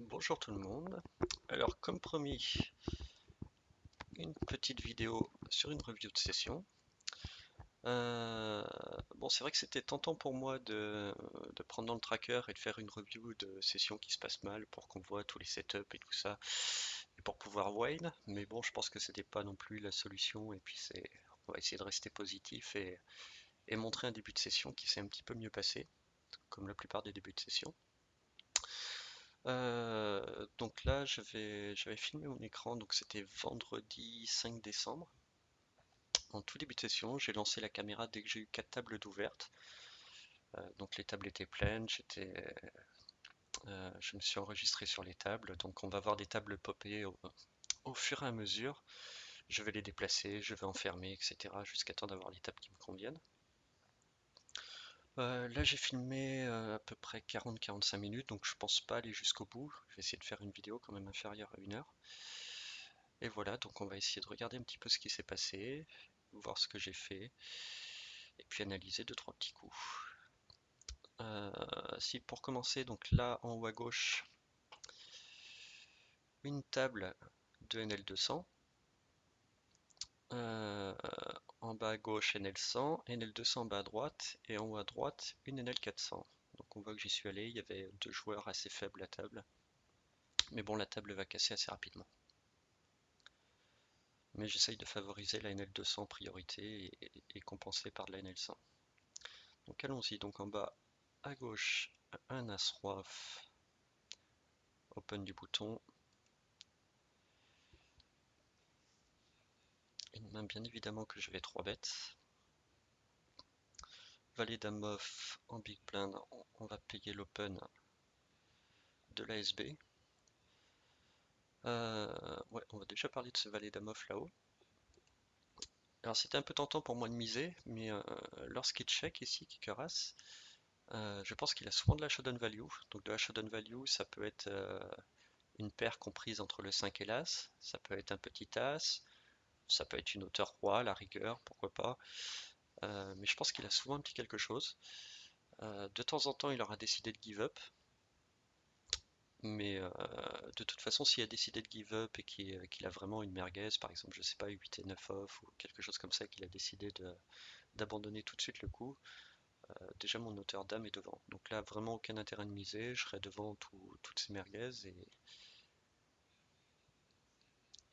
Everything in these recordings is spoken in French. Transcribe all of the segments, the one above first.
Bonjour tout le monde. Alors comme promis, une petite vidéo sur une review de session. Euh, bon, c'est vrai que c'était tentant pour moi de prendre dans le tracker et de faire une review de session qui se passe mal pour qu'on voit tous les setups et tout ça et pour pouvoir wine. Mais bon, je pense que c'était pas non plus la solution et puis on va essayer de rester positif et montrer un début de session qui s'est un petit peu mieux passé, comme la plupart des débuts de session. Donc là, j'avais filmé mon écran, donc c'était vendredi 5 décembre. En tout début de session, j'ai lancé la caméra dès que j'ai eu 4 tables d'ouvertes. Donc les tables étaient pleines, je me suis enregistré sur les tables. Donc on va voir des tables popper au fur et à mesure. Je vais les déplacer, je vais enfermer, etc. jusqu'à temps d'avoir les tables qui me conviennent. Là j'ai filmé à peu près 40-45 minutes, donc je pense pas aller jusqu'au bout. Je vais essayer de faire une vidéo quand même inférieure à 1 heure. Et voilà, donc on va essayer de regarder un petit peu ce qui s'est passé, voir ce que j'ai fait, et puis analyser deux, trois petits coups. Euh, Si pour commencer, donc là en haut à gauche, une table de NL200, euh, en bas à gauche NL100, NL200 en bas à droite, et en haut à droite une NL400. Donc on voit que j'y suis allé, il y avait deux joueurs assez faibles à table, mais bon la table va casser assez rapidement. Mais j'essaye de favoriser la NL200 en priorité et compenser par la NL100. Donc allons-y, donc en bas à gauche, un As-Roi open du bouton, une main bien évidemment que je vais 3 bêtes. Valet Dame off en big blind, on va payer l'open de l'ASB. Ouais, on va déjà parler de ce Valet Dame off là-haut. Alors c'était un peu tentant pour moi de miser, mais lorsqu'il check ici, kicker as, je pense qu'il a souvent de la showdown value. Donc de la showdown value, ça peut être une paire comprise entre le 5 et l'As, ça peut être un petit As, ça peut être une hauteur roi à la rigueur, pourquoi pas. Mais je pense qu'il a souvent un petit quelque chose. De temps en temps, il aura décidé de give up. Mais de toute façon, s'il a décidé de give up et qu'il a vraiment une merguez, par exemple, je sais pas, 8 et 9 off ou quelque chose comme ça, qu'il a décidé d'abandonner tout de suite le coup, déjà mon hauteur dame est devant. Donc là, vraiment aucun intérêt de miser, je serai devant toutes ces merguez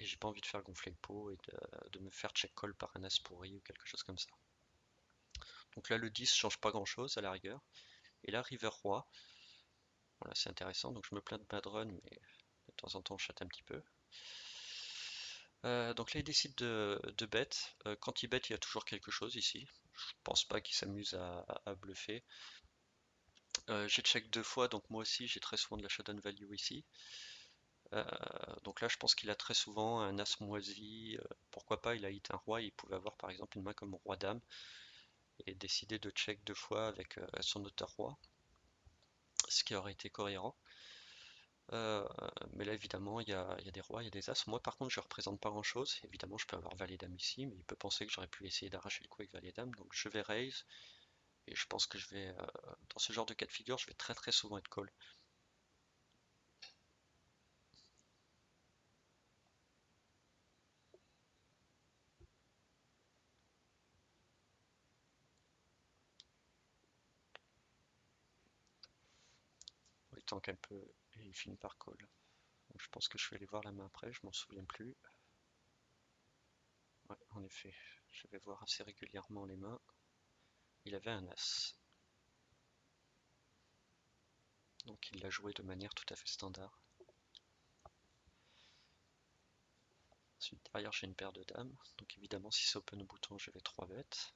et j'ai pas envie de faire gonfler le pot et de me faire check call par un as pourri ou quelque chose comme ça. Donc là, le 10 change pas grand chose à la rigueur. Et là, river roi, voilà, c'est intéressant. Donc je me plains de bad run, mais de temps en temps, on chatte un petit peu. Donc là, il décide de bet. Quand il bet, il y a toujours quelque chose ici. Je pense pas qu'il s'amuse à bluffer. J'ai check deux fois, donc moi aussi, j'ai très souvent de la showdown value ici. Euh, donc là, je pense qu'il a très souvent un as moisi. Pourquoi pas, il a hit un roi. Il pouvait avoir par exemple une main comme roi-dame et décider de check deux fois avec son auteur roi, ce qui aurait été cohérent. Euh, mais là, évidemment, il y a des rois, il y a des as. Moi, par contre, je représente pas grand-chose. Évidemment, je peux avoir valet dame ici, mais il peut penser que j'aurais pu essayer d'arracher le coup avec valet dame. Donc, je vais raise. Et je pense que dans ce genre de cas de figure, je vais très très souvent être call. Il tank un peu et il finit par call. Donc, je pense que je vais aller voir la main après, je m'en souviens plus. Ouais, en effet, je vais voir assez régulièrement les mains. Il avait un as. Donc, il l'a joué de manière tout à fait standard. Ensuite, derrière, j'ai une paire de dames. Donc, évidemment, si c'est open au bouton, je vais 3 bêtes.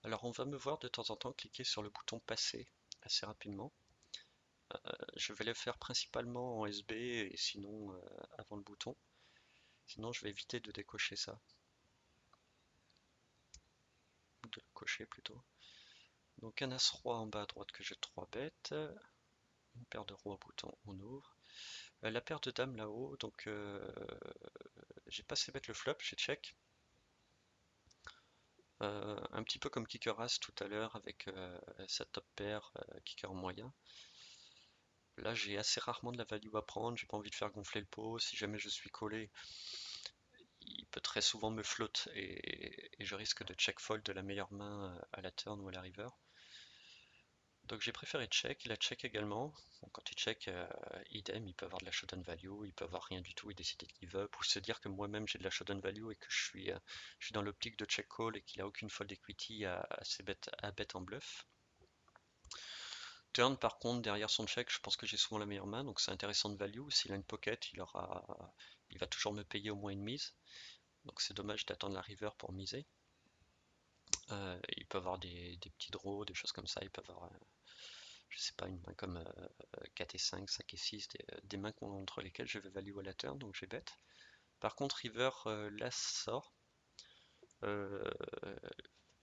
Alors on va me voir de temps en temps cliquer sur le bouton passer assez rapidement. Je vais le faire principalement en SB et sinon avant le bouton. Sinon je vais éviter de décocher ça. Ou de le cocher plutôt. Donc un As-Roi en bas à droite que j'ai 3 bêtes. Une paire de rois au bouton, on ouvre. La paire de dames là-haut, donc j'ai pas assez bet le flop, j'ai check. Un petit peu comme kicker as tout à l'heure avec sa top pair, kicker moyen. Là, j'ai assez rarement de la value à prendre, j'ai pas envie de faire gonfler le pot. Si jamais je suis collé, il peut très souvent me float et je risque de check fold de la meilleure main à la turn ou à la river. Donc j'ai préféré check, il a check également. Bon, quand il check, idem, il peut avoir de la showdown value, il peut avoir rien du tout et décider de give up, ou se dire que moi-même j'ai de la showdown value et que je suis dans l'optique de check call et qu'il a aucune fold equity à bet en bluff. Turn par contre, derrière son check, je pense que j'ai souvent la meilleure main, donc c'est intéressant de value. S'il a une pocket, il va toujours me payer au moins une mise. Donc c'est dommage d'attendre la river pour miser. Il peut avoir des petits draws, des choses comme ça. Il peut avoir, je sais pas, une main comme 4 et 5, 5 et 6, des mains contre lesquelles je vais value à la turn, donc j'ai bet. Par contre, river, là sort. Euh,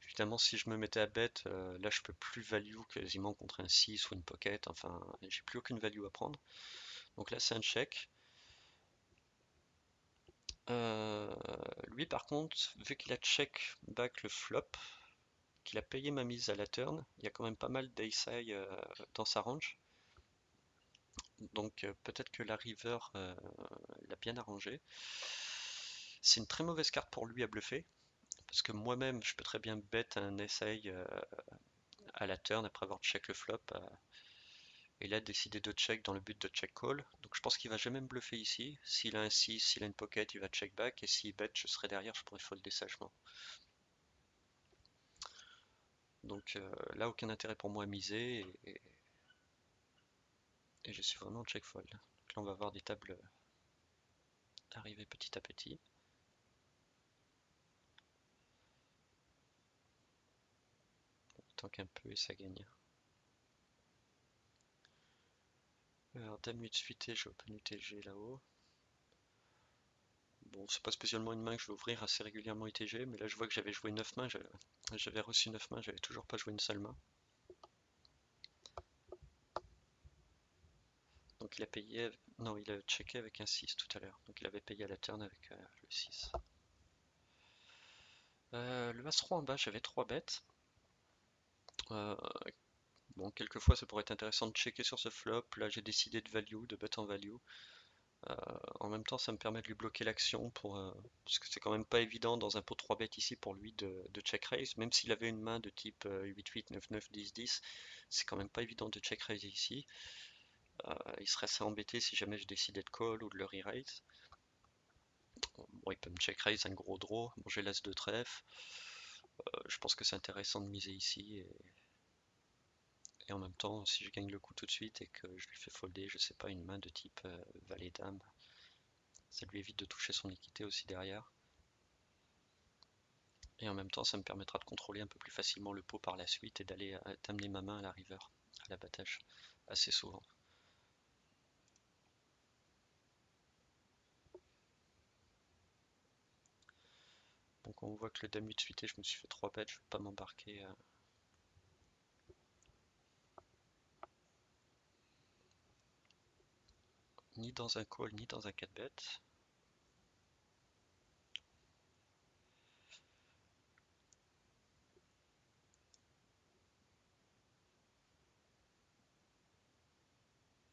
Évidemment, si je me mettais à bet, là je peux plus value quasiment contre un 6 ou une pocket. Enfin, j'ai plus aucune value à prendre. Donc là, c'est un check. Euh, Lui, par contre, vu qu'il a check back le flop, qu'il a payé ma mise à la turn, il y a quand même pas mal d'ace high dans sa range. Donc peut-être que la river l'a bien arrangé. C'est une très mauvaise carte pour lui à bluffer, parce que moi-même, je peux très bien bet un essai à la turn après avoir check le flop, et là décider de check dans le but de check call. Donc je pense qu'il va jamais me bluffer ici. S'il a un 6, s'il a une pocket, il va check back, et s'il bet, je serai derrière, je pourrais folder sagement. Donc là, aucun intérêt pour moi à miser, et je suis vraiment check fold. Donc là, on va voir des tables arriver petit à petit. Il tank un peu et ça gagne. Alors, dame 8 suité, j'ai open UTG là-haut. Bon, c'est pas spécialement une main que je vais ouvrir assez régulièrement UTG, mais là je vois que j'avais joué 9 mains, j'avais reçu 9 mains, j'avais toujours pas joué une seule main. Donc il a payé, non, il a checké avec un 6 tout à l'heure, donc il avait payé à la turn avec le 6. Le As-Roi en bas, j'avais 3 bêtes. Euh, bon, quelquefois ça pourrait être intéressant de checker sur ce flop, là j'ai décidé de value, de bet en value. En même temps, ça me permet de lui bloquer l'action parce que c'est quand même pas évident dans un pot 3 bêtes ici pour lui de check raise. Même s'il avait une main de type 8-8, 9-9, 10-10, c'est quand même pas évident de check raise ici. Il serait assez embêté si jamais je décidais de call ou de le re-raise. Bon, il peut me check raise un gros draw. Bon, j'ai l'as de trèfle. Je pense que c'est intéressant de miser ici. Et en même temps, si je gagne le coup tout de suite et que je lui fais folder, je sais pas, une main de type valet-dame, ça lui évite de toucher son équité aussi derrière. Et en même temps, ça me permettra de contrôler un peu plus facilement le pot par la suite et d'amener ma main à la river, à l'abattage, assez souvent. Donc on voit que le dame 8 suité, je me suis fait 3 bêtes, je ne vais pas m'embarquer ni dans un call ni dans un 4 bêtes.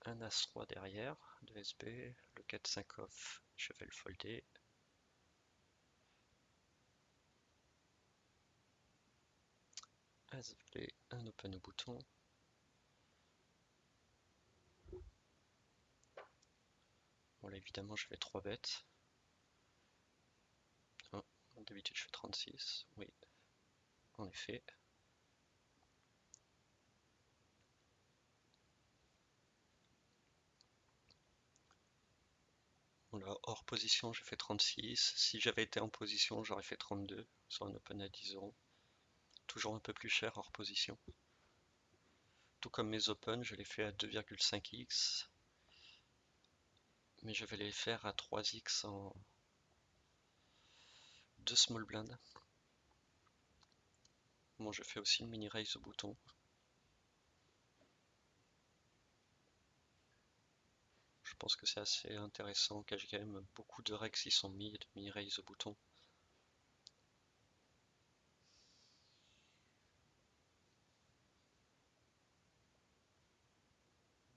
Un As-Roi derrière, de SB, le 4-5 off, je vais le folder. As valet, un open au bouton. Bon là évidemment je vais 3 bêtes. Oh, d'habitude je fais 36, oui, en effet. Bon là hors position j'ai fait 36, si j'avais été en position j'aurais fait 32 sur un open à 10 euros. Toujours un peu plus cher hors position. Tout comme mes open, je les fais à 2,5x, mais je vais les faire à 3x en 2 small blind. Bon, je fais aussi une mini raise au bouton. Je pense que c'est assez intéressant cash game. Beaucoup de règles s'y sont mis et de mini-raise au bouton.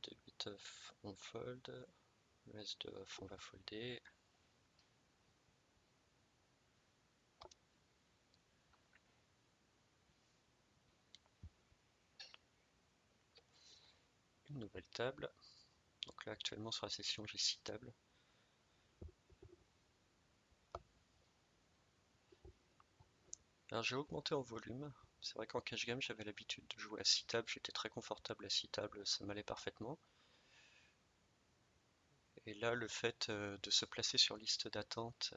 De 8 off, on fold. Le reste de off, on va folder. Une nouvelle table. Donc là, actuellement, sur la session, j'ai 6 tables. Alors j'ai augmenté en volume. C'est vrai qu'en cash game, j'avais l'habitude de jouer à 6 tables. J'étais très confortable à 6 tables, ça m'allait parfaitement. Et là, le fait de se placer sur liste d'attente,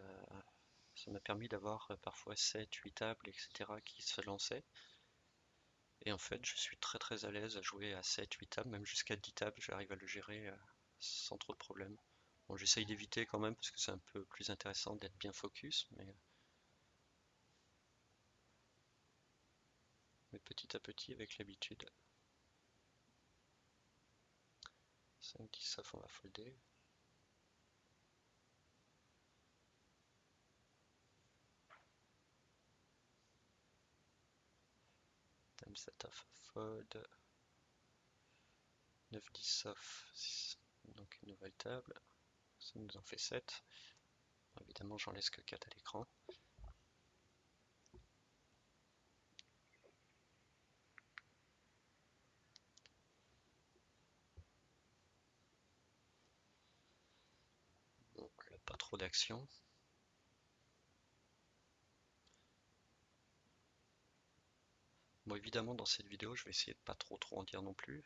ça m'a permis d'avoir parfois 7, 8 tables, etc. qui se lançaient. Et en fait, je suis très très à l'aise à jouer à 7, 8 tables, même jusqu'à 10 tables, j'arrive à le gérer sans trop de problèmes. Bon, j'essaye d'éviter quand même parce que c'est un peu plus intéressant d'être bien focus, mais petit à petit avec l'habitude. 5, 10 off, on va folder. Dame 7 off, fold. 9, 10 off, donc une nouvelle table. Ça nous en fait 7. Bon, évidemment, j'en laisse que 4 à l'écran. Donc là, pas trop d'action. Bon, évidemment, dans cette vidéo, je vais essayer de pas trop en dire non plus.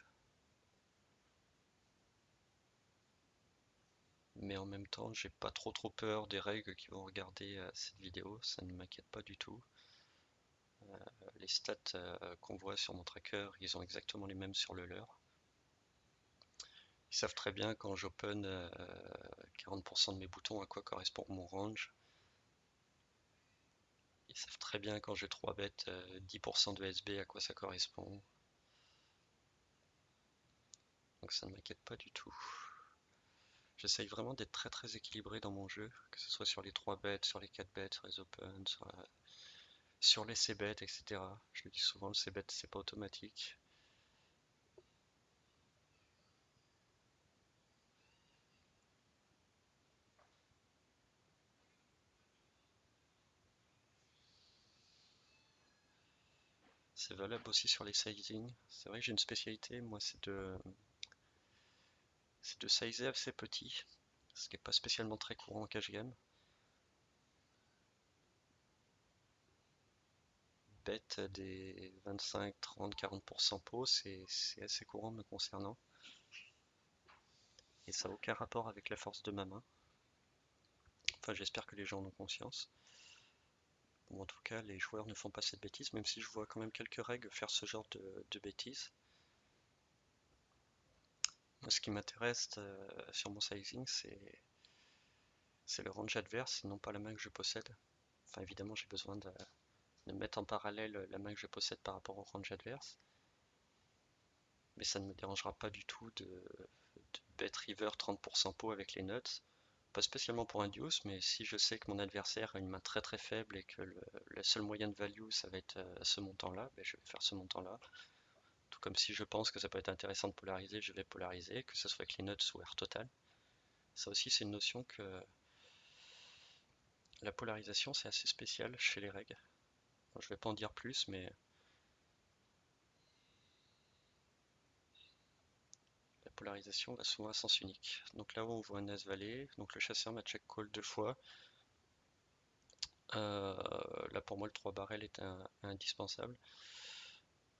Mais en même temps, j'ai pas trop peur des règles qui vont regarder cette vidéo. Ça ne m'inquiète pas du tout. Les stats qu'on voit sur mon tracker, ils ont exactement les mêmes sur le leur. Ils savent très bien quand j'open 40% de mes boutons à quoi correspond mon range. Ils savent très bien quand j'ai 3 bêtes 10% de SB à quoi ça correspond. Donc ça ne m'inquiète pas du tout. J'essaye vraiment d'être très très équilibré dans mon jeu, que ce soit sur les 3 bêtes, sur les 4 bêtes, sur les opens, sur les c-bets, etc. Je le dis souvent, le c-bet c'est pas automatique. C'est valable aussi sur les sizing. C'est vrai que j'ai une spécialité, moi, c'est de sizer assez petit, ce qui n'est pas spécialement très courant en cash game. Bet des 25, 30, 40% pot, c'est assez courant me concernant. Et ça n'a aucun rapport avec la force de ma main. Enfin, j'espère que les gens en ont conscience. Ou en tout cas, les joueurs ne font pas cette bêtise, même si je vois quand même quelques règles faire ce genre de bêtises. Moi, ce qui m'intéresse sur mon sizing, c'est le range adverse et non pas la main que je possède. Enfin, évidemment, j'ai besoin de mettre en parallèle la main que je possède par rapport au range adverse. Mais ça ne me dérangera pas du tout de bet river 30% pot avec les nuts. Pas spécialement pour un deuce, mais si je sais que mon adversaire a une main très très faible et que la seule moyenne value ça va être ce montant-là, ben, je vais faire ce montant-là. Tout comme si je pense que ça peut être intéressant de polariser, je vais polariser, que ce soit avec les nuts ou air total. Ça aussi c'est une notion que la polarisation c'est assez spécial chez les règles. Bon, je vais pas en dire plus, mais la polarisation va souvent à sens unique. Donc là où on voit un as-valet, donc le chasseur m'a check call 2 fois. Là pour moi le 3 barrel est indispensable.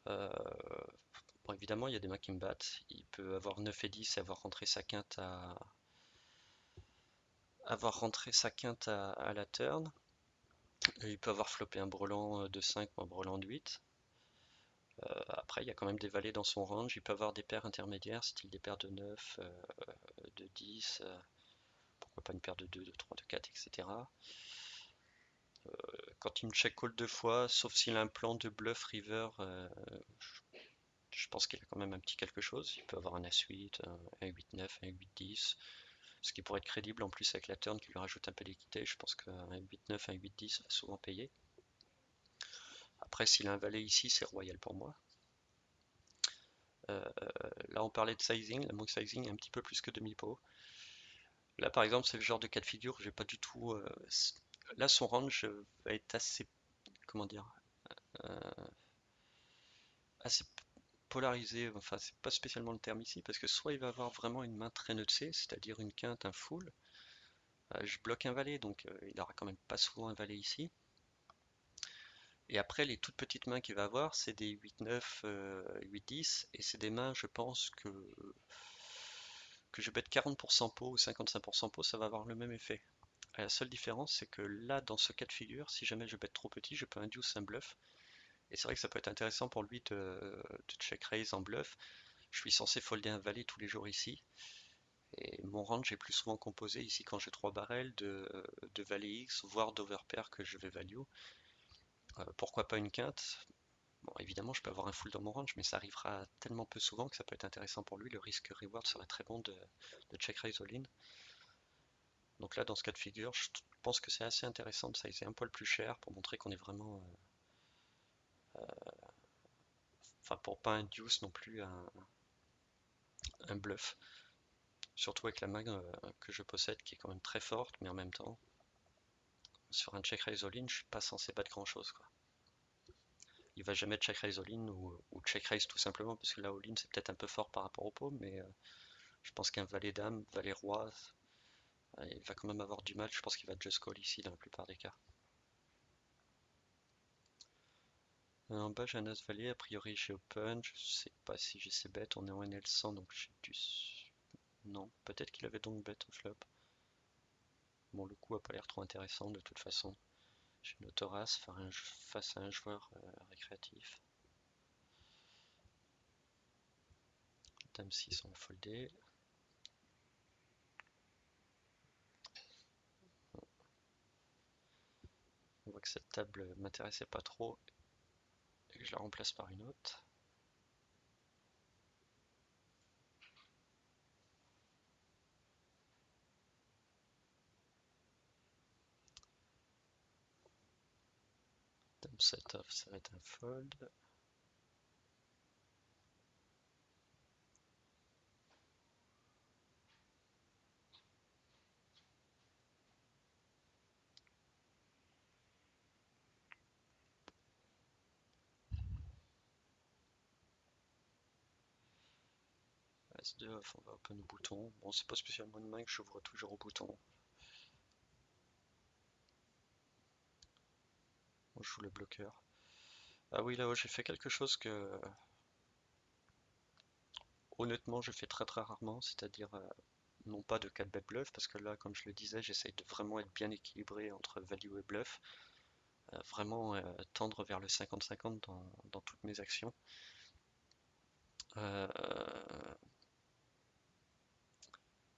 Bon, évidemment il y a des mains qui me battent. Il peut avoir 9 et 10 et avoir rentré sa quinte à la turn. Et il peut avoir flopé un brelan de 5 ou un brelan de 8. Après, il y a quand même des valets dans son range. Il peut avoir des paires intermédiaires, style des paires de 9, de 10, pourquoi pas une paire de 2, de 3, de 4, etc. Quand il me check call 2 fois, sauf s'il a un plan de bluff river, je pense qu'il a quand même un petit quelque chose. Il peut avoir un As-8, un 8-9, un 8-10. Ce qui pourrait être crédible en plus avec la turn qui lui rajoute un peu d'équité. Je pense qu'un 8-9, un 8-10 va souvent payer. Après, s'il a un valet ici, c'est royal pour moi. Là, on parlait de sizing. La monk sizing est un petit peu plus que demi-pot. Là, par exemple, c'est le genre de cas de figure où j'ai pas du tout. Là, son range va être assez, comment dire, euh, assez polarisé. Enfin, c'est pas spécialement le terme ici, parce que soit il va avoir vraiment une main très nutsée, c'est-à-dire une quinte, un full. Je bloque un valet, donc il aura quand même pas souvent un valet ici. Et après, les toutes petites mains qu'il va avoir, c'est des 8-9, 8-10, et c'est des mains, je pense, que je bête 40% pot ou 55% pot, ça va avoir le même effet. La seule différence, c'est que là, dans ce cas de figure, si jamais je bête trop petit, je peux induce un bluff. Et c'est vrai que ça peut être intéressant pour lui de check raise en bluff. Je suis censé folder un valet tous les jours ici. Et mon range est plus souvent composé ici quand j'ai 3 barrels de valet X, voire d'overpair que je vais value. Pourquoi pas une quinte? Bon, évidemment, je peux avoir un full dans mon range, mais ça arrivera tellement peu souvent que ça peut être intéressant pour lui. Le risque reward serait très bon de check raise all-in. Donc là, dans ce cas de figure, je pense que c'est assez intéressant de sizer un poil plus cher pour montrer qu'on est vraiment. Enfin, pour pas induce non plus un bluff. Surtout avec la main que je possède qui est quand même très forte, mais en même temps, sur un check raise all-in, je suis pas censé battre grand chose, quoi. Il va jamais check raise all-in ou check raise tout simplement, parce que là all-in c'est peut-être un peu fort par rapport au pot, mais je pense qu'un valet dame, valet roi, il va quand même avoir du mal. Je pense qu'il va just call ici dans la plupart des cas. En bas j'ai un as valet, a priori j'ai open, je sais pas si j'ai ces bêtes, on est en NL100 donc j'ai dû. Non, peut-être qu'il avait donc bet au flop. Bon, le coup a pas l'air trop intéressant de toute façon. J'ai une autorace face à un joueur récréatif. Dame 6, on va folder. On voit que cette table m'intéressait pas trop et que je la remplace par une autre. Dame 7 off, ça va être un fold. As-2 off, on va open au bouton. Bon, c'est pas spécialement une main que j'ouvre toujours au bouton. On joue le bloqueur. Ah oui, là-haut, j'ai fait quelque chose que honnêtement je fais très très rarement, c'est-à-dire non pas de 4 bet bluff, parce que là, comme je le disais, j'essaye de vraiment être bien équilibré entre value et bluff, vraiment tendre vers le 50-50 dans toutes mes actions. Euh,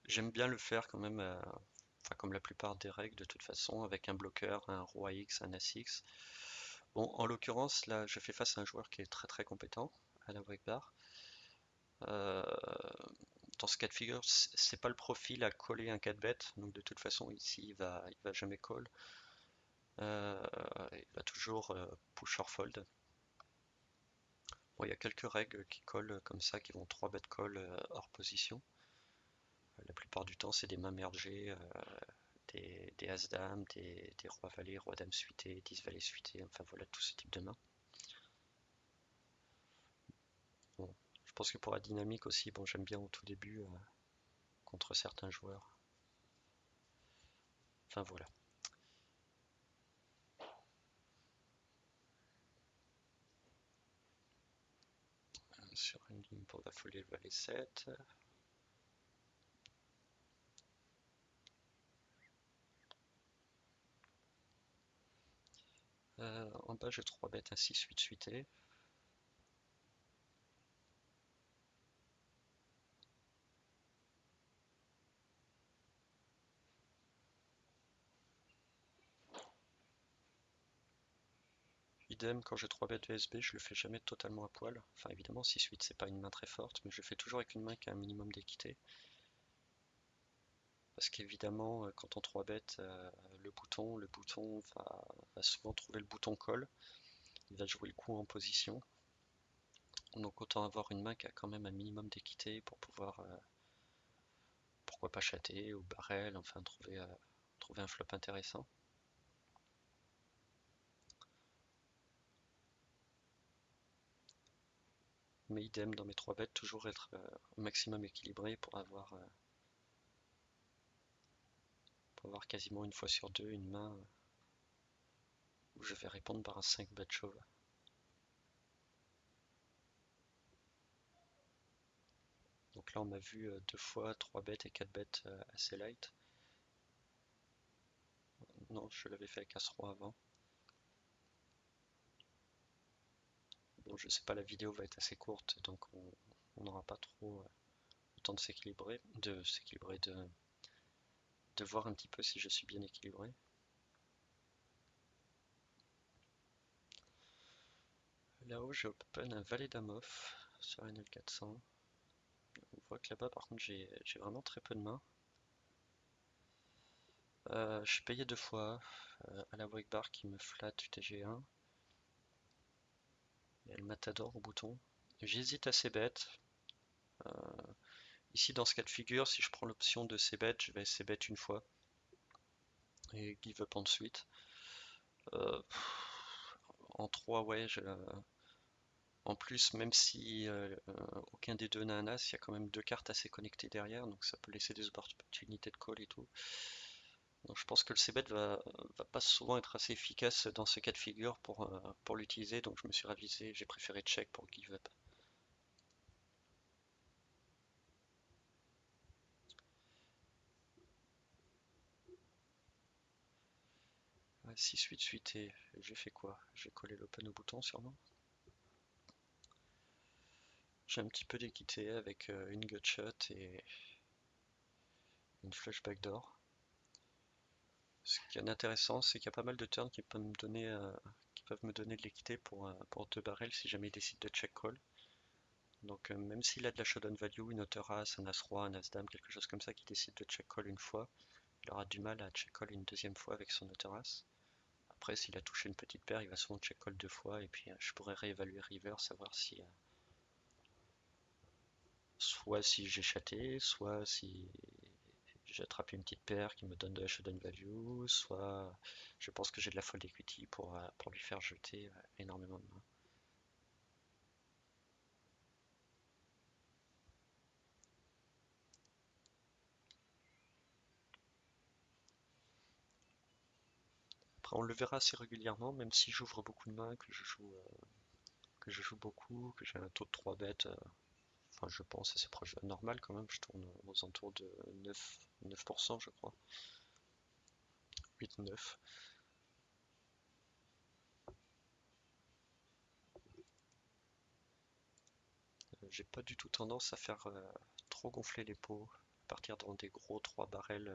J'aime bien le faire quand même, enfin comme la plupart des règles de toute façon, avec un bloqueur, un roi X, un as X. Bon, en l'occurrence, là, je fais face à un joueur qui est très très compétent à la break bar. Euh, Dans ce cas de figure, c'est pas le profil à coller un 4 bet, donc de toute façon ici il va jamais call. Euh, il va toujours push or fold. Bon, il y a quelques règles qui collent comme ça, qui vont 3 bet call hors position. La plupart du temps, c'est des mains mergées, des as-dames, des rois-valets, roi-dame suité, 10 valets suité, enfin voilà tout ce type de mains. Bon, je pense que pour la dynamique aussi, bon, j'aime bien au tout début contre certains joueurs. Enfin voilà. Sur une ligne pour la folie, le valet 7. En bas, j'ai 3 bêtes, un 6-8 suité. Idem, quand j'ai 3 bêtes VSB, je le fais jamais totalement à poil. Enfin, évidemment, 6-8, c'est pas une main très forte, mais je le fais toujours avec une main qui a un minimum d'équité. Parce qu'évidemment, quand on 3 bet, le bouton va souvent trouver le bouton call. Il va jouer le coup en position. Donc autant avoir une main qui a quand même un minimum d'équité pour pouvoir, pourquoi pas chatter ou barrel, enfin trouver un flop intéressant. Mais idem dans mes 3 bêtes, toujours être au maximum équilibré pour avoir quasiment une fois sur deux une main où je vais répondre par un 5 bet chauve. Donc là on a vu 2 fois 3 bêtes et 4 bêtes assez light. Non, je l'avais fait avec As-Roi avant. Bon, je sais pas, la vidéo va être assez courte, donc on n'aura pas trop le temps de s'équilibrer, de voir un petit peu si je suis bien équilibré. Là-haut, j'ai open un valet dame off sur NL400. On voit que là-bas, par contre, j'ai vraiment très peu de mains. Je suis payé 2 fois à la wake bar qui me flatte UTG1. Il y a le matador au bouton. J'hésite à c-bet. Ici, dans ce cas de figure, si je prends l'option de c-bet, je vais c-bet une fois et give up ensuite. En 3, ouais, en plus, même si aucun des deux n'a un as, il y a quand même 2 cartes assez connectées derrière, donc ça peut laisser des opportunités de call et tout. Donc je pense que le c-bet va pas souvent être assez efficace dans ce cas de figure pour l'utiliser, donc je me suis ravisé, j'ai préféré check pour give up. Ouais, 6-8 suité, j'ai fait quoi? J'ai collé l'open au bouton sûrement. J'ai un petit peu d'équité avec une gutshot et une flush backdoor. Ce qui est intéressant, c'est qu'il y a pas mal de turns qui peuvent me donner de l'équité pour 2 barrels si jamais il décide de check call. Donc même s'il a de la showdown value, une hauteur as, un as roi, un as dame, quelque chose comme ça qui décide de check call une fois, il aura du mal à check call une deuxième fois avec son hauteur as. Après, s'il a touché une petite paire, il va souvent check call 2 fois et puis je pourrais réévaluer river, savoir si soit si j'ai chaté, soit si j'ai attrapé une petite paire qui me donne de la showdown value, soit je pense que j'ai de la fold equity pour lui faire jeter énormément de mains. Après, on le verra assez régulièrement, même si j'ouvre beaucoup de mains, que je joue beaucoup, que j'ai un taux de 3 bêtes, enfin je pense assez proche de la normale quand même, je tourne aux alentours de 9% je crois, 8-9. J'ai pas du tout tendance à faire trop gonfler les pots, partir dans des gros 3 barrels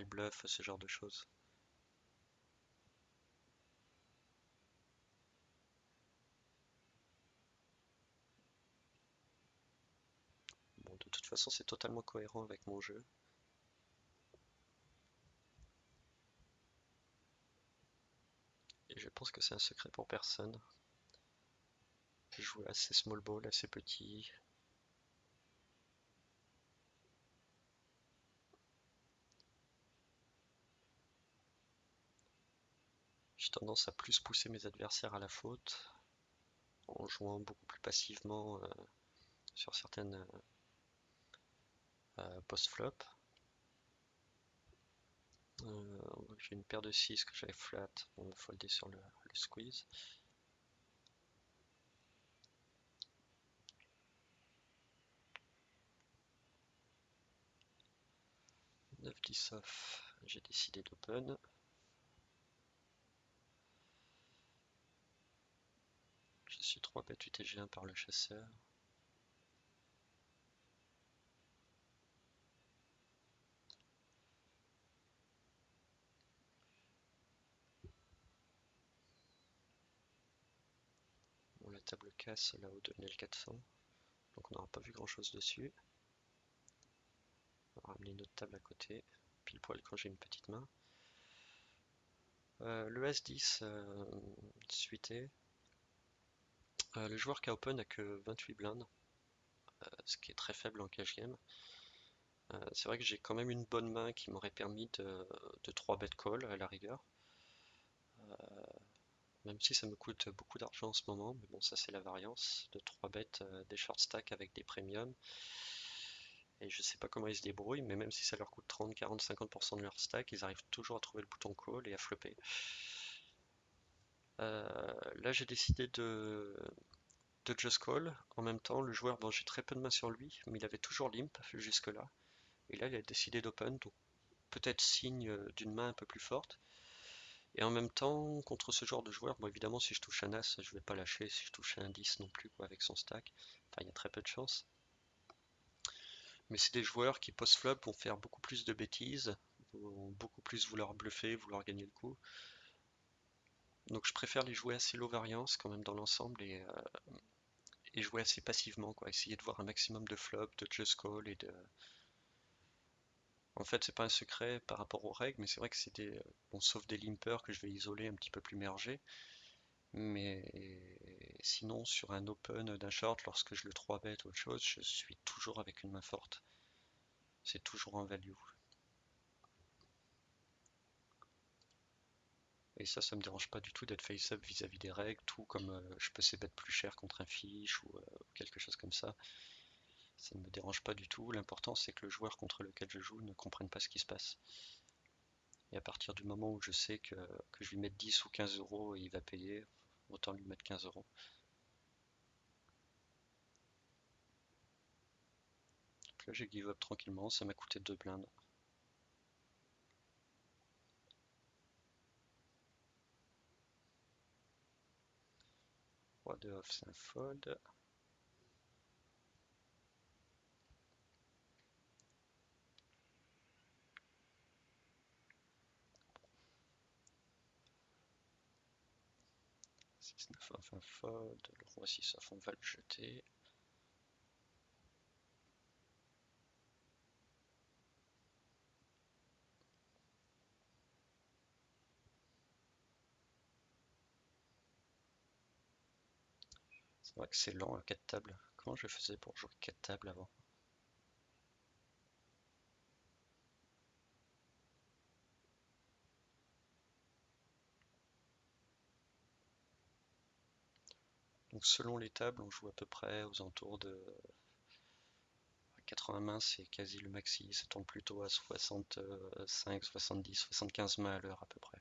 bluff, ce genre de choses. Bon, de toute façon, c'est totalement cohérent avec mon jeu. Et je pense que c'est un secret pour personne. Je joue assez small ball, assez petit. J'ai tendance à plus pousser mes adversaires à la faute en jouant beaucoup plus passivement sur certaines post-flop. J'ai une paire de 6 que j'avais flat, on me foldé sur le squeeze. 9-10 off, j'ai décidé d'open. Je suis 3 bet UTG1 par le chasseur. Bon, la table casse là-haut de NL400, donc on n'aura pas vu grand chose dessus. On va ramener une autre table à côté, pile poil quand j'ai une petite main. Le As-10 suité. Le joueur qui a open n'a que 28 blindes, ce qui est très faible en cash game. C'est vrai que j'ai quand même une bonne main qui m'aurait permis de 3 bet call à la rigueur. Même si ça me coûte beaucoup d'argent en ce moment, mais bon, ça c'est la variance de 3 bêtes des short stacks avec des premiums. Et je sais pas comment ils se débrouillent, mais même si ça leur coûte 30, 40, 50% de leur stack, ils arrivent toujours à trouver le bouton call et à flopper. Là j'ai décidé de just call. En même temps, le joueur, bon j'ai très peu de mains sur lui, mais il avait toujours limp jusque là. Et là il a décidé d'open, donc peut-être signe d'une main un peu plus forte. Et en même temps, contre ce genre de joueur, bon évidemment si je touche un As, je vais pas lâcher si je touche un 10 non plus quoi, avec son stack. Enfin il y a très peu de chance. Mais c'est des joueurs qui post-flop vont faire beaucoup plus de bêtises, vont beaucoup plus vouloir bluffer, vouloir gagner le coup. Donc je préfère les jouer assez low variance quand même dans l'ensemble et jouer assez passivement quoi. Essayer de voir un maximum de flop, de just call et de... En fait c'est pas un secret par rapport aux règles, mais c'est vrai que c'est des... Bon, sauf des limpers que je vais isoler un petit peu plus mergés. Mais sinon, sur un open d'un short, lorsque je le 3-bet ou autre chose, je suis toujours avec une main forte. C'est toujours en value. Et ça me dérange pas du tout d'être face-up vis-à-vis des règles, tout comme je peux c-bet plus cher contre un fiche ou quelque chose comme ça. Ça ne me dérange pas du tout. L'important, c'est que le joueur contre lequel je joue ne comprenne pas ce qui se passe. Et à partir du moment où je sais que je lui mette 10 ou 15 euros et il va payer, autant lui mettre 15 euros. Donc là, j'ai give up tranquillement, ça m'a coûté 2 blindes. Roi de off, c'est un fold. Six 9 off, un fold. Le roi 6 off, on va le jeter. C'est vrai que c'est lent à 4 tables. Comment je faisais pour jouer 4 tables avant? Donc selon les tables, on joue à peu près aux alentours de 80 mains, c'est quasi le maxi. Ça tombe plutôt à 65, 70, 75 mains à l'heure à peu près.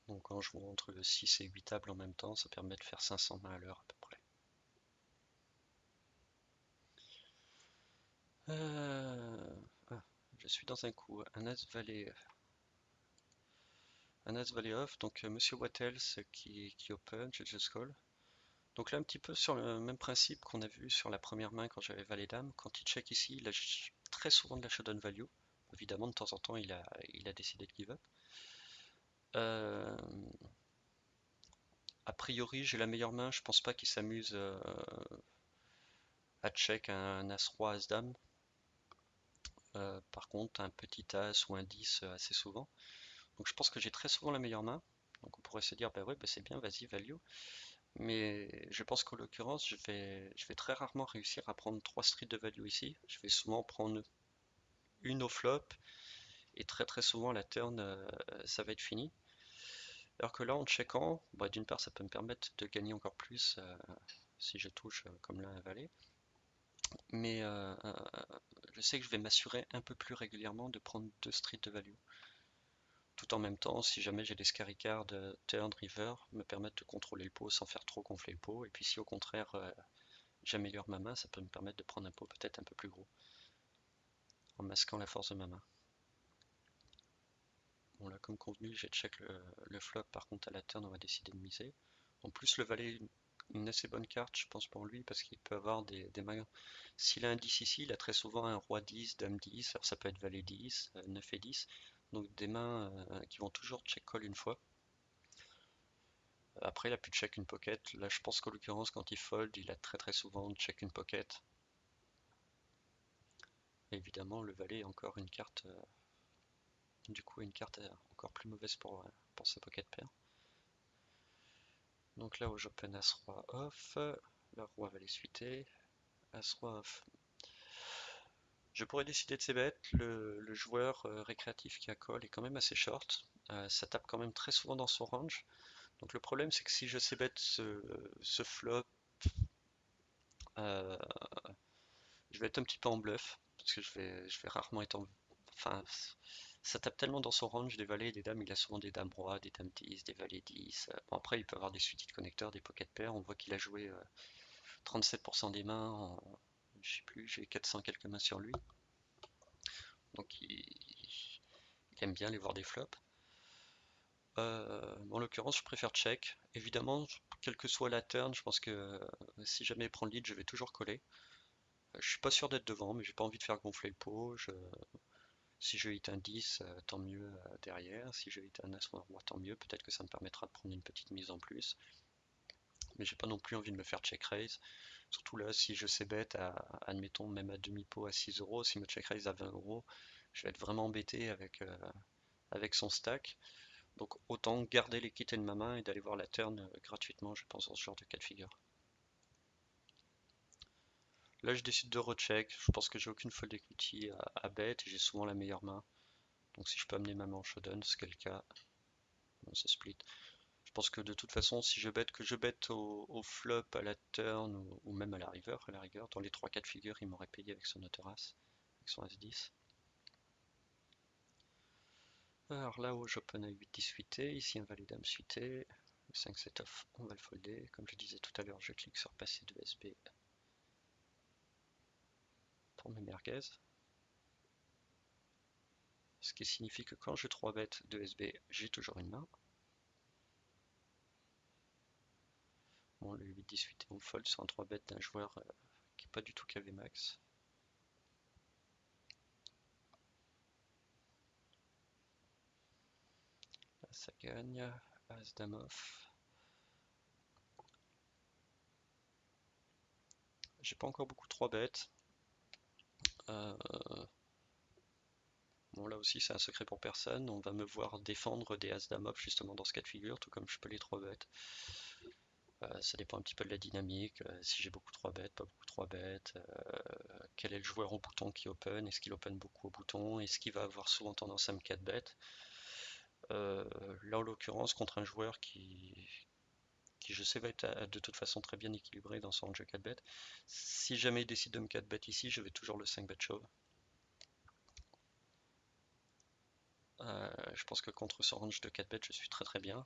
Donc en jouant entre 6 et 8 tables en même temps, ça permet de faire 500 mains à l'heure à peu près. Ah, je suis dans un coup, un as valet off, donc Monsieur Wattels qui open, j'ai just call. Donc là un petit peu sur le même principe qu'on a vu sur la première main quand j'avais valet dame, quand il check ici, il a très souvent de la showdown value. Évidemment de temps en temps il a décidé de give up. Euh, A priori, j'ai la meilleure main. Je pense pas qu'il s'amuse à check un As-Roi, As-Dame. Par contre, un petit As ou un 10 assez souvent. Donc je pense que j'ai très souvent la meilleure main. Donc on pourrait se dire, bah ouais, bah c'est bien, vas-y, value. Mais je pense qu'en l'occurrence, je vais très rarement réussir à prendre 3 streets de value ici. Je vais souvent prendre une au flop et très très souvent la turn, ça va être fini. Alors que là, en checkant, bah, d'une part, ça peut me permettre de gagner encore plus si je touche comme là un valet. Mais je sais que je vais m'assurer un peu plus régulièrement de prendre 2 streets de value. Tout en même temps, si jamais j'ai des scary cards turn, river, me permettre de contrôler le pot sans faire trop gonfler le pot. Et puis si au contraire j'améliore ma main, ça peut me permettre de prendre un pot peut-être un peu plus gros, en masquant la force de ma main. Bon là comme convenu, j'ai check le flop, par contre à la turn on va décider de miser. En plus le valet est une assez bonne carte je pense pour lui parce qu'il peut avoir des mains. S'il a un 10 ici, il a très souvent un roi 10, dame 10, alors ça peut être valet 10, 9 et 10. Donc des mains qui vont toujours check call une fois. Après, il a plus de check une pocket. Là, je pense qu'en l'occurrence, quand il fold, il a très très souvent check une pocket. Et évidemment, le valet est encore une carte, du coup, une carte encore plus mauvaise pour sa pocket pair. Donc là où j'open As-Roi off, le roi va les suiter, As-Roi off. Je pourrais décider de ces bêtes, le joueur récréatif qui a call est quand même assez short, ça tape quand même très souvent dans son range. Donc le problème c'est que si je sais bet ce flop, euh, je vais être un petit peu en bluff, parce que je vais rarement être en... Enfin, ça tape tellement dans son range, des valets et des dames, il a souvent des dames rois, des dames 10, des valets 10. Bon, après il peut avoir des suites de connecteurs, des pocket pairs, on voit qu'il a joué 37% des mains, je sais plus, j'ai 400 quelques mains sur lui. Donc il aime bien les voir des flops. En l'occurrence, je préfère check. Évidemment, quelle que soit la turn, je pense que si jamais il prend le lead, je vais toujours coller. Je suis pas sûr d'être devant, mais j'ai pas envie de faire gonfler le pot. Si je hit un 10, tant mieux derrière. Si je hit un as ou un roi, tant mieux. Peut-être que ça me permettra de prendre une petite mise en plus. Mais j'ai pas non plus envie de me faire check raise. Surtout là, si je sais bet admettons, même à demi-pot à 6 euros, si me check raise à 20 euros, je vais être vraiment embêté avec son stack. Donc autant garder les kits de ma main et d'aller voir la turn gratuitement, je pense, dans ce genre de cas de figure. Là, je décide de recheck. Je pense que j'ai aucune fold equity à bet et j'ai souvent la meilleure main. Donc si je peux amener ma main en showdown, c'est le cas. On se split. Je pense que de toute façon, si je bet, que je bet au flop, à la turn ou même à la river, dans les 3 cas de figure, il m'aurait payé avec son auto-as, avec son as-10. Alors là où j'open à 8-10 suité, ici un valet dame suité, le 5 set off, on va le folder. Comme je disais tout à l'heure, je clique sur passer de SB pour mes merguez. Ce qui signifie que quand je 3 bet de SB, j'ai toujours une main. Bon, le 8-18 on fold sur un 3 bet d'un joueur qui n'est pas du tout KV max. Là, ça gagne. As dame off. J'ai pas encore beaucoup 3 bêtes. Bon, là aussi, c'est un secret pour personne. On va me voir défendre des as dame off justement dans ce cas de figure, tout comme je peux les 3 bêtes. Ça dépend un petit peu de la dynamique. Si j'ai beaucoup 3 bêtes, pas beaucoup 3 bêtes. Quel est le joueur au bouton qui open? Est-ce qu'il open beaucoup au bouton? Est-ce qu'il va avoir souvent tendance à me 4 bêtes? Là, en l'occurrence, contre un joueur qui je sais va être de toute façon très bien équilibré dans son range 4 bet. Si jamais il décide de me 4 bet ici, je vais toujours le 5 bet shove. Je pense que contre ce range de 4 bet, je suis très très bien.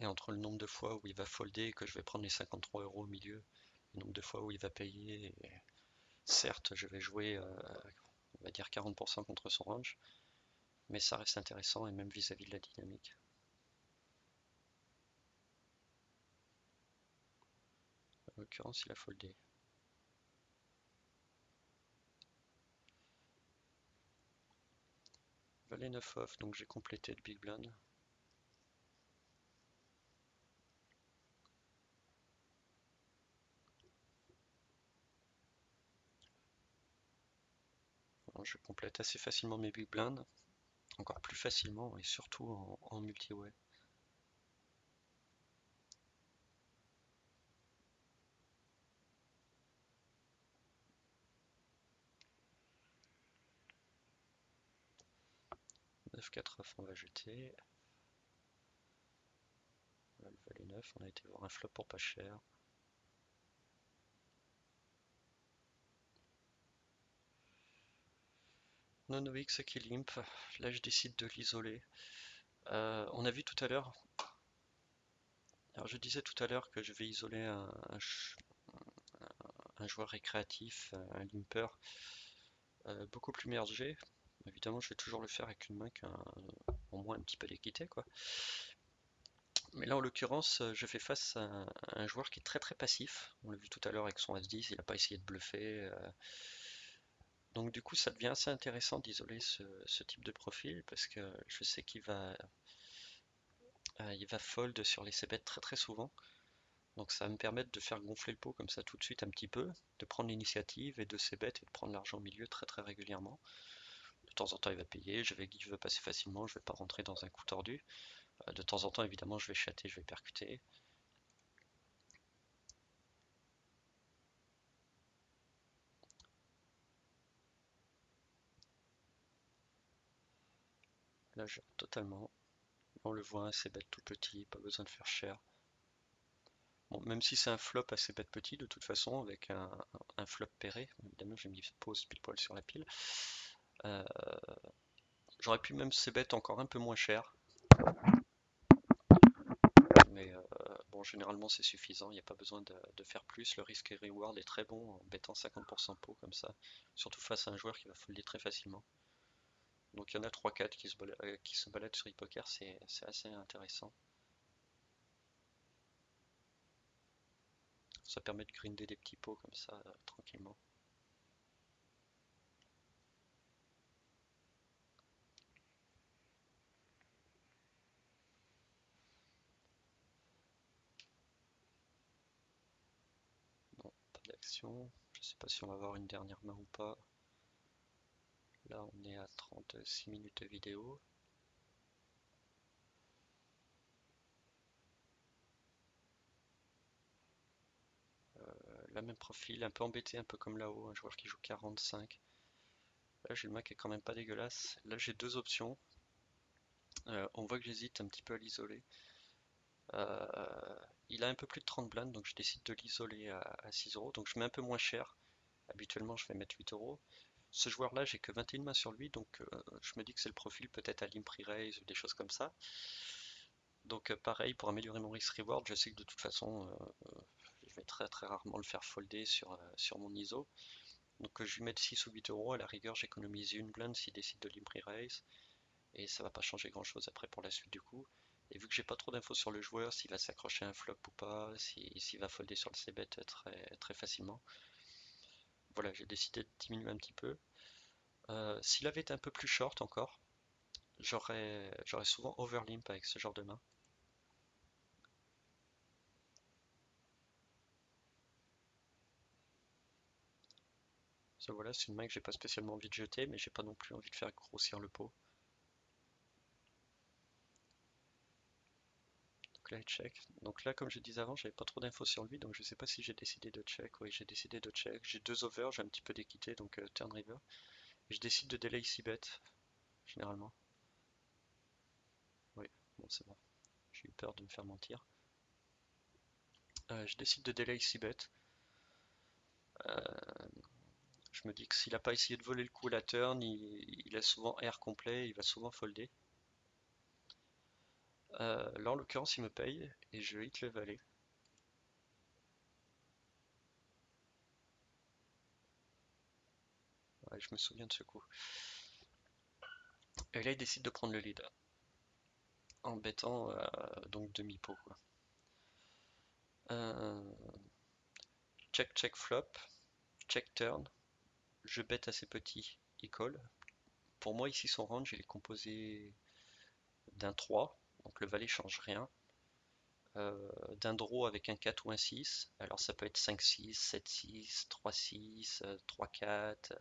Et entre le nombre de fois où il va folder et que je vais prendre les 53 euros au milieu, le nombre de fois où il va payer, certes, je vais jouer, on va dire 40% contre son range, mais ça reste intéressant et même vis-à-vis de la dynamique. En l'occurrence, il a foldé. Valet 9 off, donc j'ai complété le big blind. Alors, je complète assez facilement mes big blinds, encore plus facilement et surtout en multi-way. Neuf 4 off, on va jeter. Voilà le valet 9, on a été voir un flop pour pas cher. Nono X qui limp, là je décide de l'isoler. On a vu tout à l'heure, alors je disais tout à l'heure que je vais isoler un joueur récréatif, un limper beaucoup plus mergé. Évidemment, je vais toujours le faire avec une main qui a au moins un petit peu d'équité, quoi. Mais là, en l'occurrence, je fais face à un joueur qui est très très passif. On l'a vu tout à l'heure avec son As-10, il n'a pas essayé de bluffer. Donc du coup, ça devient assez intéressant d'isoler ce type de profil parce que je sais il va fold sur les c-bets très très souvent. Donc ça va me permettre de faire gonfler le pot comme ça tout de suite un petit peu, de prendre l'initiative et de c-bet et de prendre l'argent au milieu très très régulièrement. De temps en temps, il va payer, je vais passer facilement, je vais pas rentrer dans un coup tordu. De temps en temps, évidemment, je vais chatter, je vais percuter. Là, je totalement. On le voit, c'est bête tout petit, pas besoin de faire cher. Bon, même si c'est un flop assez bête petit, de toute façon, avec un flop pairé, évidemment, j'ai mis pause pile poil sur la pile. Euh, J'aurais pu même ces bêtes encore un peu moins cher, mais bon, généralement c'est suffisant, il n'y a pas besoin de faire plus. Le risque et reward est très bon en bettant 50% pot comme ça, surtout face à un joueur qui va folder très facilement. Donc il y en a 3-4 qui se baladent sur Hypoker, c'est assez intéressant. Ça permet de grinder des petits pots comme ça, tranquillement. Bon, pas d'action. Je sais pas si on va avoir une dernière main ou pas. Là, on est à 36 minutes de vidéo. Là, même profil, un peu embêté, un peu comme là-haut, un joueur qui joue 45. Là, j'ai le Mac qui est quand même pas dégueulasse. Là, j'ai deux options. On voit que j'hésite un petit peu à l'isoler. Il a un peu plus de 30 blindes, donc je décide de l'isoler à 6 euros. Donc je mets un peu moins cher. Habituellement, je vais mettre 8 euros. Ce joueur-là, j'ai que 21 mains sur lui, donc je me dis que c'est le profil peut-être à l'imp raise ou des choses comme ça. Donc pareil, pour améliorer mon risk reward, je sais que de toute façon, je vais très très rarement le faire folder sur mon ISO. Donc je lui mets 6 ou 8 euros, à la rigueur j'économise une blinde s'il décide de l'imp raise et ça va pas changer grand chose après pour la suite du coup. Et vu que j'ai pas trop d'infos sur le joueur, s'il va s'accrocher à un flop ou pas, s'il va folder sur le c-bet très, très facilement, voilà, j'ai décidé de diminuer un petit peu. S'il avait été un peu plus short encore, j'aurais souvent overlimp avec ce genre de main. Ça voilà, c'est une main que j'ai pas spécialement envie de jeter, mais j'ai pas non plus envie de faire grossir le pot. Donc là, il check. Donc là, comme je disais avant, j'avais pas trop d'infos sur lui, donc je sais pas si j'ai décidé de check. Oui, j'ai décidé de check. J'ai deux overs, j'ai un petit peu d'équité, donc turn river. Et je décide de delay ici bet, généralement. Oui, bon, c'est bon. J'ai eu peur de me faire mentir. Je décide de delay ici bet. Euh, je me dis que s'il a pas essayé de voler le coup à la turn, il a souvent air complet, il va souvent folder. Là, en l'occurrence, il me paye et je hit le valet. Ouais, je me souviens de ce coup. Et là, il décide de prendre le lead en bettant donc demi-pot quoi. Euh, check check flop, check turn. Je bet assez petit, il colle. Pour moi, ici, son range, il est composé d'un 3, donc le valet change rien. D'un draw avec un 4 ou un 6. Alors ça peut être 5-6, 7-6, 3-6, 3-4,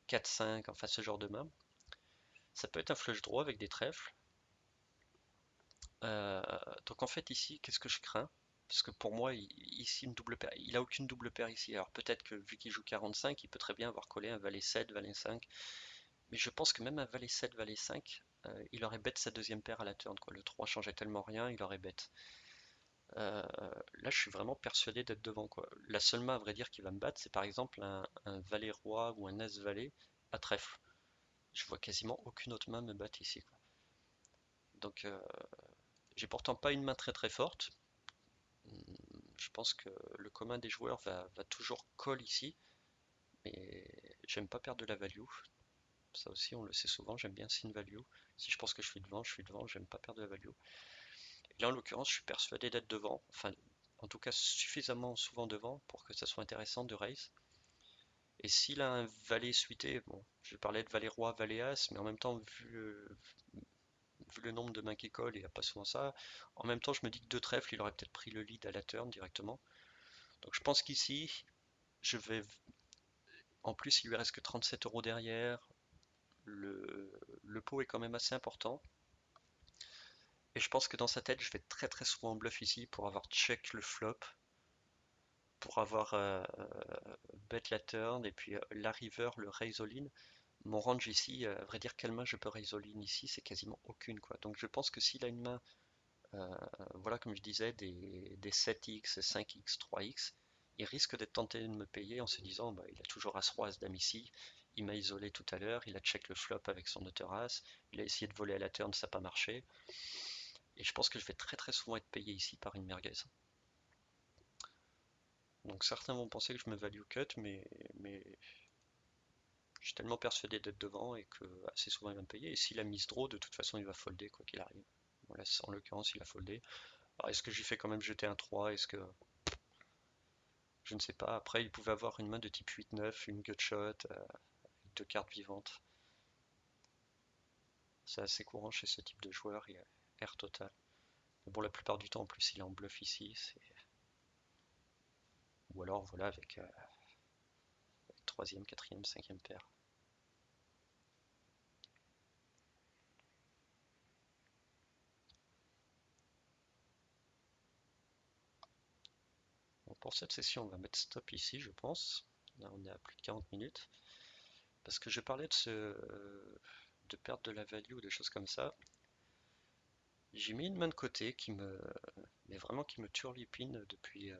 4-5, enfin ce genre de main. Ça peut être un flush draw avec des trèfles. Euh, donc en fait ici, qu'est-ce que je crains? Parce que pour moi, ici, une double paire, il a aucune double paire ici. Alors peut-être que vu qu'il joue 45, il peut très bien avoir collé un valet 7, valet 5. Mais je pense que même un valet 7, valet 5, il aurait bet sa deuxième paire à la turn, quoi. Le 3 changeait tellement rien, il aurait bet. Là, je suis vraiment persuadé d'être devant, quoi. La seule main, à vrai dire, qui va me battre, c'est par exemple un valet roi ou un as valet à trèfle. Je vois quasiment aucune autre main me battre ici, quoi. Donc, j'ai pourtant pas une main très très forte. Je pense que le commun des joueurs va toujours call ici, mais j'aime pas perdre de la value. Ça aussi, on le sait souvent, j'aime bien sin value. Si je pense que je suis devant, j'aime pas perdre de la value. Et là, en l'occurrence, je suis persuadé d'être devant, enfin, en tout cas suffisamment souvent devant pour que ça soit intéressant de raise. Et s'il a un valet suité, bon, je parlais de valet roi, valet as, mais en même temps, vu le nombre de mains qui collent, il n'y a pas souvent ça. En même temps, je me dis que deux trèfles, il aurait peut-être pris le lead à la turn directement. Donc je pense qu'ici, je vais. En plus, il lui reste que 37 euros derrière. Le pot est quand même assez important. Et je pense que dans sa tête, je vais très très souvent en bluff ici pour avoir check le flop, pour avoir bet la turn, et puis la river, le raise all-in. Mon range ici, à vrai dire, quelle main je peux raise all-in ici, c'est quasiment aucune quoi. Donc je pense que s'il a une main, voilà comme je disais, des 7x, 5x, 3x, il risque d'être tenté de me payer en se disant, bah, il a toujours as-roi, as-dame ici, il m'a isolé tout à l'heure, il a check le flop avec son auteur as, il a essayé de voler à la turn, ça n'a pas marché. Et je pense que je vais très très souvent être payé ici par une merguez. Donc certains vont penser que je me value cut, mais je suis tellement persuadé d'être devant et que assez souvent il va me payer. Et s'il a mise draw, de toute façon il va folder quoi qu'il arrive. Voilà, en l'occurrence il a foldé. Alors est-ce que j'y fais quand même jeter un 3? Est-ce que... Je ne sais pas. Après il pouvait avoir une main de type 8-9, une gutshot, avec deux cartes vivantes. C'est assez courant chez ce type de joueur, il y a air total. Mais bon, la plupart du temps en plus il est en bluff ici. Ou alors voilà avec troisième, quatrième, cinquième paire. Bon, pour cette session, on va mettre stop ici, je pense. Là, on est à plus de 40 minutes. Parce que je parlais de perte de la value ou des choses comme ça. J'ai mis une main de côté mais vraiment qui me turlupine depuis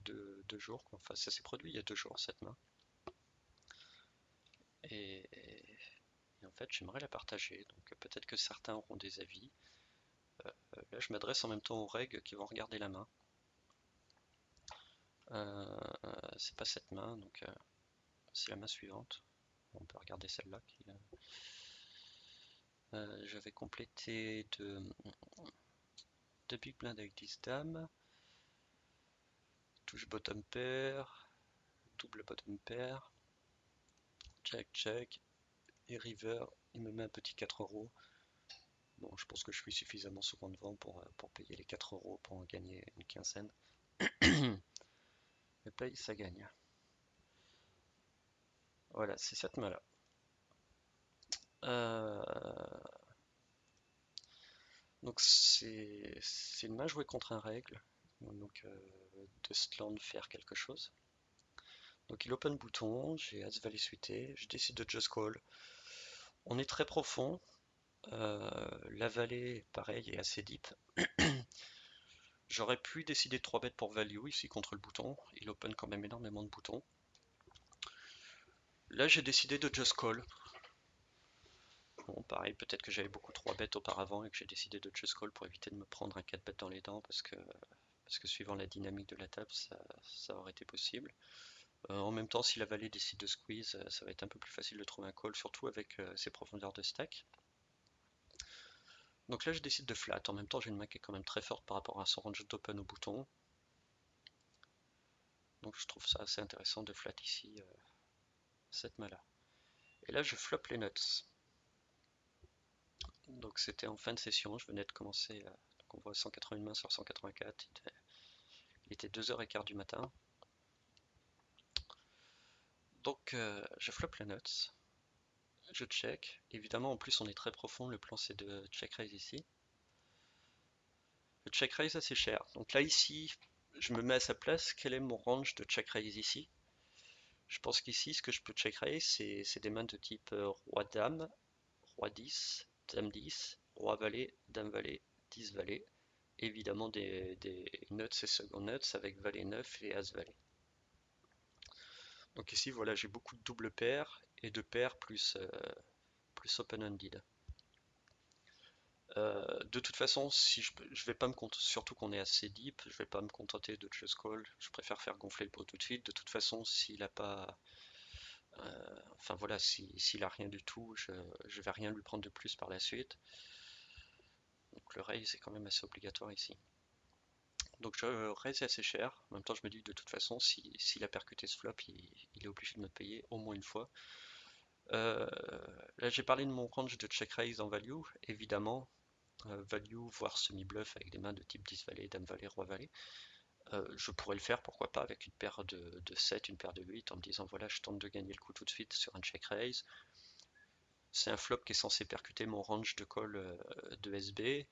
deux jours. Enfin, ça s'est produit il y a 2 jours, cette main. Et en fait, j'aimerais la partager. Donc peut-être que certains auront des avis. Là, je m'adresse en même temps aux règles qui vont regarder la main. C'est pas cette main, donc c'est la main suivante. On peut regarder celle-là. J'avais complété de big blind avec 10 dames, touche bottom pair, double bottom pair, jack jack et river. Il me met un petit 4 euros. Bon, je pense que je suis suffisamment souvent devant pour payer les 4 euros pour en gagner une quinzaine. Le paye, ça gagne. Voilà, c'est cette main-là. Euh, donc c'est une main jouée contre un règle. Donc de slant faire quelque chose. Donc il open bouton, j'ai as valet suité, je décide de just call. On est très profond, la vallée pareil est assez deep. J'aurais pu décider de 3 bêtes pour value ici contre le bouton, il open quand même énormément de boutons. Là j'ai décidé de just call. Bon pareil, peut-être que j'avais beaucoup 3 bêtes auparavant et que j'ai décidé de just call pour éviter de me prendre un 4 bêtes dans les dents parce que suivant la dynamique de la table ça aurait été possible. En même temps, si la vallée décide de squeeze, ça va être un peu plus facile de trouver un call, surtout avec ses profondeurs de stack. Donc là, je décide de flat. En même temps, j'ai une main qui est quand même très forte par rapport à son range d'open au bouton. Donc je trouve ça assez intéressant de flat ici, cette main-là. Et là, je flop les nuts. Donc c'était en fin de session, je venais de commencer. Donc on voit 180 mains sur 184. Il était 2h15 du matin. Donc je flop les nuts. Je check. Évidemment, en plus, on est très profond. Le plan, c'est de check raise ici. Le check raise assez cher. Donc là, ici, je me mets à sa place. Quel est mon range de check raise ici? Je pense qu'ici, ce que je peux check raise, c'est des mains de type roi-dame, roi-10, dame-10, roi-valet, dame-valet, 10-valet. Évidemment, des nuts et second nuts avec valet 9 et as-valet. Donc ici, voilà, j'ai beaucoup de double paires et de paires plus open-ended. De toute façon, si je vais pas me contenter, surtout qu'on est assez deep, je vais pas me contenter de just call. Je préfère faire gonfler le pot tout de suite. De toute façon, s'il a pas, enfin voilà, s'il a rien du tout, je vais rien lui prendre de plus par la suite. Donc le raise est quand même assez obligatoire ici. Donc je raise assez cher. En même temps, je me dis que de toute façon, s'il a percuté ce flop, il est obligé de me payer au moins une fois. Euh, Là, j'ai parlé de mon range de check raise en value. Évidemment, value, voire semi-bluff avec des mains de type 10 valet, dame valet, roi valet. Je pourrais le faire, pourquoi pas, avec une paire de 7, une paire de 8, en me disant voilà, je tente de gagner le coup tout de suite sur un check raise. C'est un flop qui est censé percuter mon range de call de SB.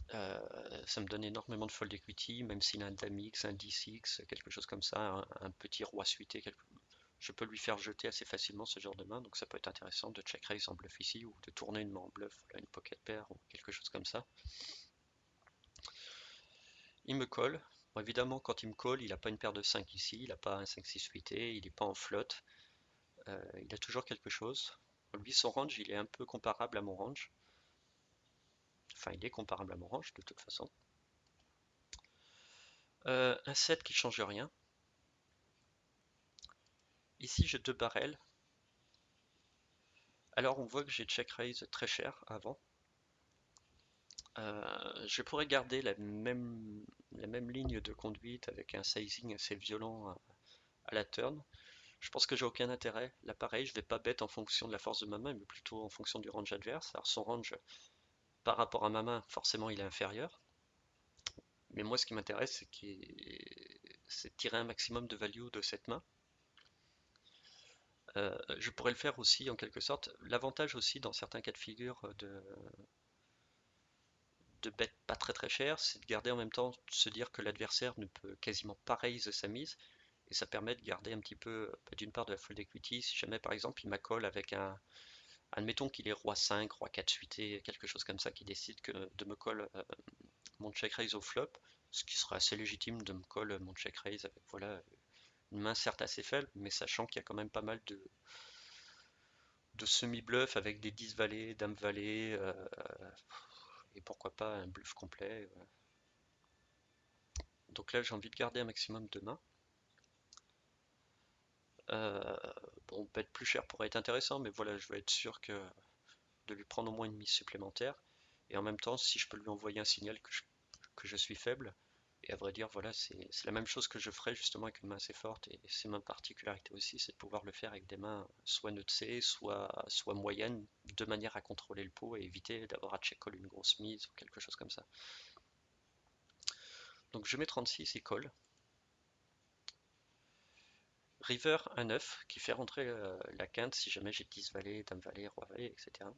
Ça me donne énormément de fold equity, même s'il a un dame X, un 10X, quelque chose comme ça, un petit roi suité, je peux lui faire jeter assez facilement ce genre de main, donc ça peut être intéressant de check raise en bluff ici, ou de tourner une main en bluff, voilà, une pocket pair, ou quelque chose comme ça. Il me colle. Bon, évidemment, quand il me colle, il n'a pas une paire de 5 ici, il n'a pas un 5-6 suité, il n'est pas en flotte, il a toujours quelque chose. Lui, son range, il est un peu comparable à mon range. Enfin, il est comparable à mon range, de toute façon. Un 7 qui change rien. Ici, j'ai deux barrels. Alors, on voit que j'ai check raise très cher avant. Je pourrais garder la même ligne de conduite avec un sizing assez violent à la turn. Je pense que j'ai aucun intérêt. Là, pareil, je vais pas bet en fonction de la force de ma main, mais plutôt en fonction du range adverse. Alors, son range par rapport à ma main, forcément, il est inférieur. Mais moi, ce qui m'intéresse, c'est de tirer un maximum de value de cette main. Je pourrais le faire aussi en quelque sorte. L'avantage aussi dans certains cas de figure de bet pas très cher, c'est de garder en même temps, de se dire que l'adversaire ne peut quasiment pas raise sa mise. Et ça permet de garder un petit peu, d'une part, de la fold equity. Si jamais par exemple il m'accole avec admettons qu'il est roi 5, roi 4 suité, quelque chose comme ça, qui décide de me call mon check raise au flop, ce qui serait assez légitime de me call mon check raise avec voilà une main certes assez faible, mais sachant qu'il y a quand même pas mal de semi-bluff avec des 10 valets, dame valet, et pourquoi pas un bluff complet. Donc là j'ai envie de garder un maximum de mains. Euh, bon, peut-être plus cher pourrait être intéressant, mais voilà, je veux être sûr de lui prendre au moins une mise supplémentaire. Et en même temps, si je peux lui envoyer un signal que je suis faible, et à vrai dire, voilà, c'est la même chose que je ferais justement avec une main assez forte, et c'est ma particularité aussi, c'est de pouvoir le faire avec des mains soit neutrées, soit moyennes, de manière à contrôler le pot et éviter d'avoir à check call une grosse mise ou quelque chose comme ça. Donc je mets 36 et call. River un 9 qui fait rentrer la quinte si jamais j'ai 10 valets, dame valet, roi valet, etc.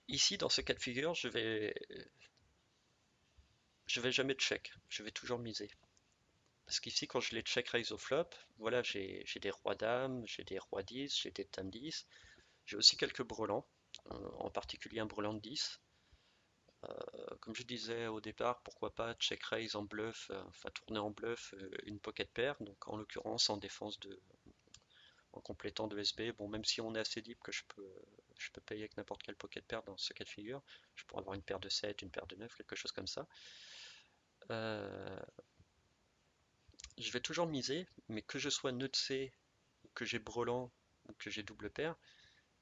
Ici, dans ce cas de figure, je vais jamais check, je vais toujours miser. Parce qu'ici, quand je les check raise au flop, voilà, j'ai des rois dames, j'ai des rois 10, j'ai des dames 10, j'ai aussi quelques brelans, en particulier un brelan de 10. Comme je disais au départ, pourquoi pas check raise en bluff, enfin tourner en bluff une pocket pair, donc en l'occurrence en défense en complétant de SB. Bon, même si on est assez deep que je peux payer avec n'importe quelle pocket pair dans ce cas de figure, je pourrais avoir une paire de 7, une paire de 9, quelque chose comme ça. Euh, je vais toujours miser, mais que je sois nœud de C, ou que j'ai brelan, ou que j'ai double paire,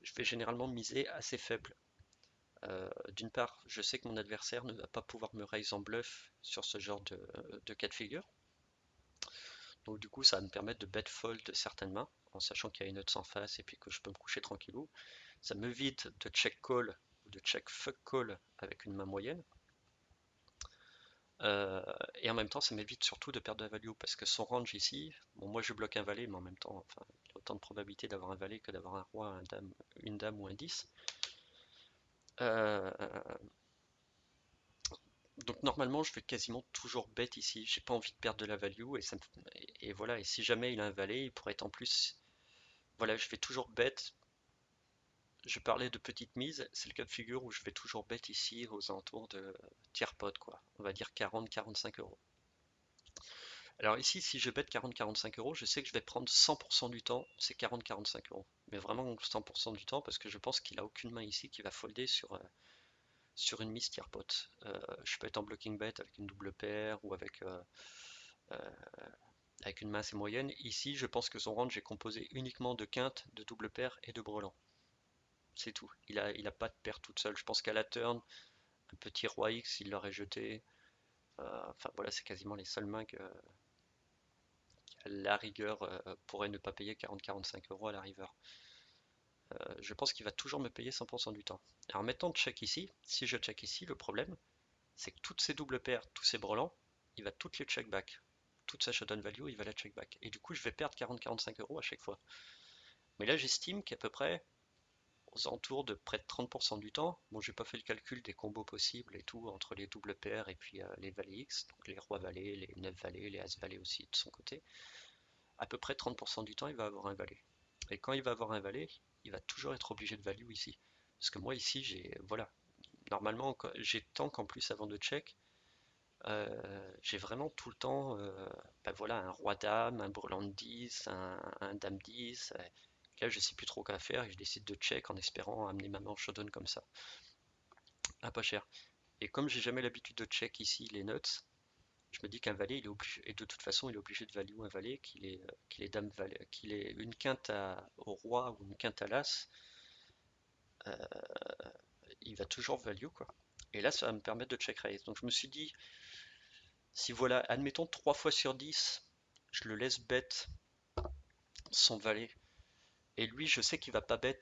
je vais généralement miser assez faible. D'une part, je sais que mon adversaire ne va pas pouvoir me raise en bluff sur ce genre de cas de figure. Donc du coup, ça va me permettre de bet fold certaines mains, en sachant qu'il y a une autre sans face et puis que je peux me coucher tranquillou. Ça m'évite de check call ou de check fuck call avec une main moyenne. Euh, et en même temps, ça m'évite surtout de perdre de la value parce que son range ici, bon, moi je bloque un valet, mais en même temps, enfin, il y a autant de probabilité d'avoir un valet que d'avoir un roi, une dame ou un 10. Euh, donc normalement, je vais quasiment toujours bet ici. J'ai pas envie de perdre de la value et voilà. Et si jamais il a un valet, il pourrait être en plus. Voilà, je vais toujours bet. Je parlais de petite mise, c'est le cas de figure où je vais toujours bet ici aux alentours de tiers pot, quoi. On va dire 40-45 euros. Alors ici, si je bet 40-45 euros, je sais que je vais prendre 100% du temps, c'est 40-45 euros. Mais vraiment 100% du temps parce que je pense qu'il a aucune main ici qui va folder sur une mise tiers pot. Je peux être en blocking bet avec une double paire ou euh, avec une main assez moyenne. Ici, je pense que son range est composé uniquement de quintes, de double paire et de brelan. C'est tout. Il a pas de paire toute seule. Je pense qu'à la turn, un petit roi X, il l'aurait jeté. Enfin voilà, c'est quasiment les seules mains qui, à la rigueur, pourraient ne pas payer 40-45 € à la river. Je pense qu'il va toujours me payer 100% du temps. Alors maintenant, check ici. Si je check ici, le problème, c'est que toutes ces doubles paires, tous ces brelans, il va toutes les check back. Toute sa showdown value, il va la check back. Et du coup, je vais perdre 40-45 € à chaque fois. Mais là, j'estime qu'à peu près aux alentours de près de 30% du temps, bon, j'ai pas fait le calcul des combos possibles et tout, entre les doubles paires et puis les valets X, donc les rois valets, les 9 valets, les as valets aussi de son côté, à peu près 30% du temps, il va avoir un valet. Et quand il va avoir un valet, il va toujours être obligé de value ici. Parce que moi ici, voilà, normalement, j'ai tant qu'en plus avant de check, j'ai vraiment tout le temps, ben voilà, un roi dame, un brelan de 10, un dame 10. Là, je sais plus trop quoi faire et je décide de check en espérant amener ma main en showdown comme ça, à pas cher. Et comme j'ai jamais l'habitude de check ici les nuts, je me dis qu'un valet, il est obligé, et de toute façon, il est obligé de value un valet, qu'il est dame valet, qu'il est une quinte au roi ou une quinte à l'as, euh, il va toujours value quoi. Et là, ça va me permettre de check raise. Donc je me suis dit, si voilà, admettons 3 fois sur 10, je le laisse bet son valet. Et lui, je sais qu'il va pas bet,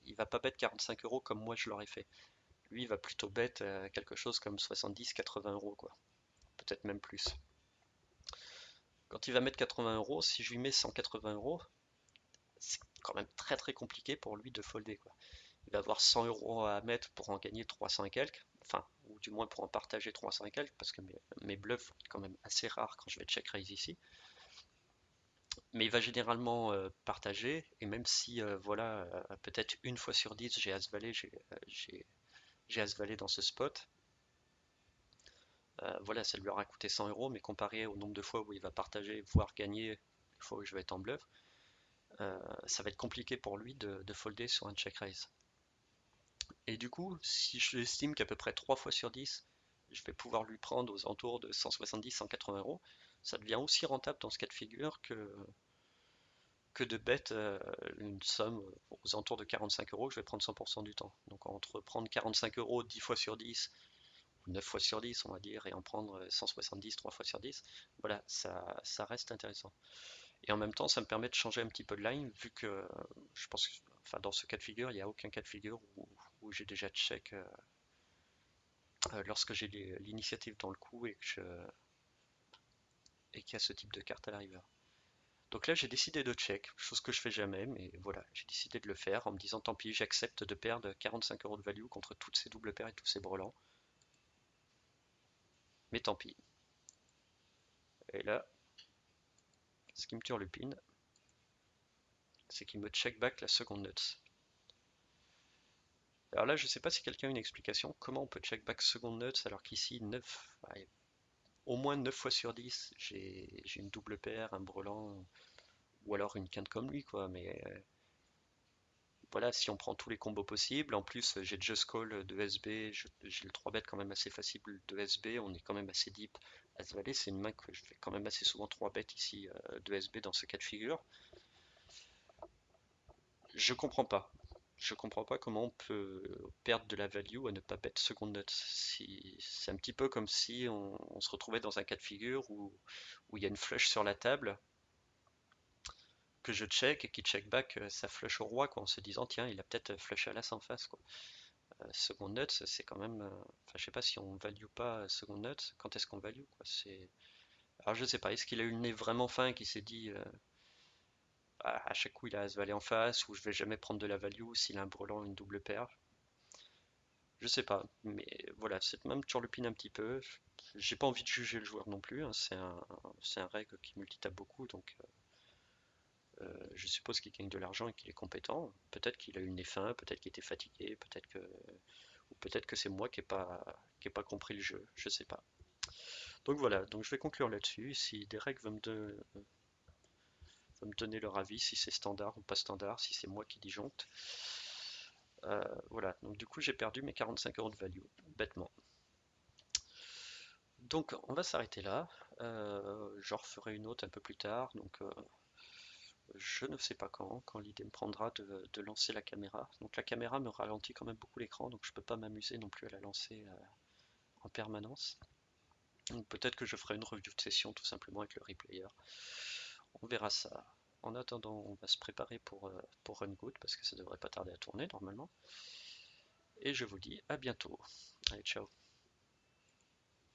il va pas bet 45 € comme moi je l'aurais fait. Lui, il va plutôt bet quelque chose comme 70-80 € quoi. Peut-être même plus. Quand il va mettre 80 €, si je lui mets 180 €, c'est quand même très très compliqué pour lui de folder quoi. Il va avoir 100 € à mettre pour en gagner 300 et quelques, enfin, ou du moins pour en partager 300 et quelques, parce que mes bluffs sont quand même assez rares quand je vais check raise ici. Mais il va généralement partager, et même si, voilà, peut-être une fois sur 10, j'ai As-Valet, j'ai As-Valet dans ce spot, voilà, ça lui aura coûté 100 €, mais comparé au nombre de fois où il va partager, voire gagner, les fois où je vais être en bluff, ça va être compliqué pour lui de folder sur un check raise. Et du coup, si j'estime qu'à peu près 3 fois sur 10, je vais pouvoir lui prendre aux alentours de 170-180 €, ça devient aussi rentable dans ce cas de figure que de bet une somme aux alentours de 45 € que je vais prendre 100% du temps. Donc entre prendre 45 € 10 fois sur 10, ou 9 fois sur 10 on va dire, et en prendre 170 3 fois sur 10, voilà, ça reste intéressant. Et en même temps, ça me permet de changer un petit peu de line, vu que je pense que enfin, dans ce cas de figure, il n'y a aucun cas de figure où j'ai déjà check lorsque j'ai l'initiative dans le coup et qu'il y a ce type de carte à la river. Donc là, j'ai décidé de check, chose que je fais jamais, mais voilà, j'ai décidé de le faire en me disant tant pis, j'accepte de perdre 45 € de value contre toutes ces doubles paires et tous ces brelans. Mais tant pis. Et là, ce qui me turlupine, c'est qu'il me check back la seconde nuts. Alors là, je sais pas si quelqu'un a une explication, comment on peut check back seconde nuts alors qu'ici, 9, ouais, au moins 9 fois sur 10, j'ai une double paire, un brelan, ou alors une quinte comme lui, quoi, mais voilà, si on prend tous les combos possibles, en plus j'ai Just Call de SB, j'ai le 3 bet quand même assez facile de SB, on est quand même assez deep. As Valet, c'est une main que je fais quand même assez souvent 3 bet ici de SB dans ce cas de figure. Je comprends pas. Je comprends pas comment on peut perdre de la value à ne pas bet seconde note. C'est un petit peu comme si on se retrouvait dans un cas de figure où il y a une flush sur la table, que je check et qui check back sa flush au roi, quoi, en se disant tiens, il a peut-être flush à l'as en face, quoi. Second nuts, c'est quand même. Enfin, je sais pas si on value pas second nuts. Quand est-ce qu'on value quoi? Alors je sais pas. Est-ce qu'il a eu le nez vraiment fin et qu'il s'est dit à chaque coup il a As-Valet en face ou je vais jamais prendre de la value s'il a un brelan une double paire. Je sais pas. Mais voilà, cette même turlupine un petit peu. J'ai pas envie de juger le joueur non plus, hein. C'est un règle qui multitape beaucoup, donc je suppose qu'il gagne de l'argent et qu'il est compétent. Peut-être qu'il a eu le nez fin, peut-être qu'il était fatigué, peut-être que c'est moi qui ai pas compris le jeu, je sais pas. Donc voilà, donc je vais conclure là-dessus. Si Derek veut me donner leur avis, si c'est standard ou pas standard, si c'est moi qui disjoncte. Voilà, donc du coup j'ai perdu mes 45 € de value, bêtement. Donc on va s'arrêter là. J'en referai une autre un peu plus tard. Donc Je ne sais pas quand l'idée me prendra de lancer la caméra. Donc la caméra me ralentit quand même beaucoup l'écran, donc je peux pas m'amuser non plus à la lancer en permanence. Donc peut-être que je ferai une review de session tout simplement avec le replayer. On verra ça. En attendant, on va se préparer pour Rungood parce que ça devrait pas tarder à tourner normalement. Et je vous dis à bientôt. Allez, ciao.